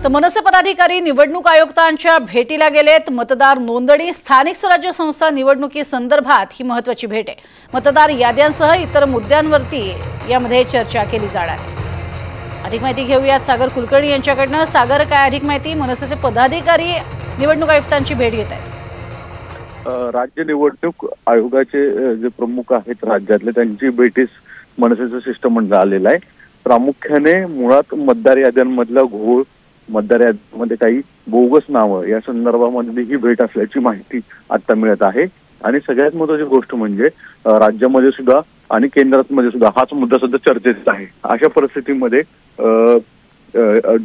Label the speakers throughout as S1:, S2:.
S1: तर मनसे पदाधिकारी निवडणूक आयुक्तांच्या भेटीला गेलेत। मतदार नोंदणी स्थानिक स्वराज्य संस्था निवडणुकीसंदर्भात ही महत्त्वाची भेट आहे। मतदार याद्यांसह इतर मुद्द्यांवरती यामध्ये चर्चा केली जाणार आहे। अधिक माहिती घेऊयात सागर कुलकर्णी यांच्याकडून। सागर, काय अधिक माहिती? मनसेचे पदाधिकारी निवडणूक आयुक्तांची भेट घेत आहेत।
S2: राज्य निवडणूक आयोगाचे जे प्रमुख आहेत राज्यातले, त्यांची भेटीस मनसेचं शिष्टमंडळ आलेलं आहे। प्रामुख्याने मुळात मतदार याद्यांमधला घोळ, मतदार याद्यांमध्ये काही बोगस नावं या संदर्भामध्ये ही भेट असल्याची माहिती आता मिळत आहे। आणि सगळ्यात महत्त्वाची गोष्ट म्हणजे राज्यामध्ये सुद्धा आणि केंद्रामध्ये सुद्धा हाच मुद्दा सध्या चर्चेत आहे। अशा परिस्थितीमध्ये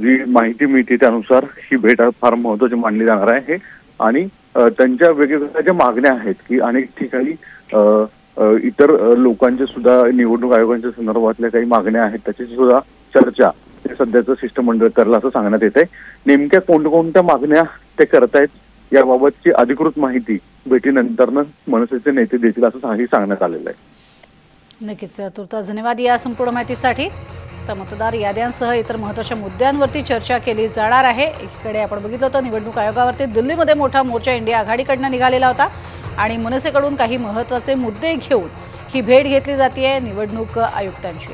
S2: जी माहिती मिळते त्यानुसार ही भेट फार महत्त्वाची मानली जाणार आहे। आणि त्यांच्या वेगवेगळ्या ज्या मागण्या आहेत की अनेक ठिकाणी इतर लोकांचे सुद्धा निवडणूक आयोगाच्या संदर्भातल्या काही मागण्या आहेत त्याची सुद्धा चर्चा सध्याचं शिष्टमंडळ करलं असं सांगण्यात येत आहे। नेमक्या कोणत्या मागण्या ते करतायत याबाबतची अधिकृत माहिती भेटीनंतरनं मनसेचे नेते देतील असं सांगण्यात आलेलं आहे।
S1: नक्कीच, तुर्तास धन्यवाद या संपूर्ण माहितीसाठी। तर मतदार याद्यांसह इतर महत्त्वाच्या मुद्द्यांवरती चर्चा केली जाणार आहे। एकीकडे आपण बघितलं होतं निवडणूक आयोगावरती दिल्लीमध्ये मोठा मोर्चा इंडिया आघाडीकडून निघालेला होता आणि मनसेकडून काही महत्त्वाचे मुद्दे घेऊन ही भेट घेतली जाते निवडणूक आयुक्तांची।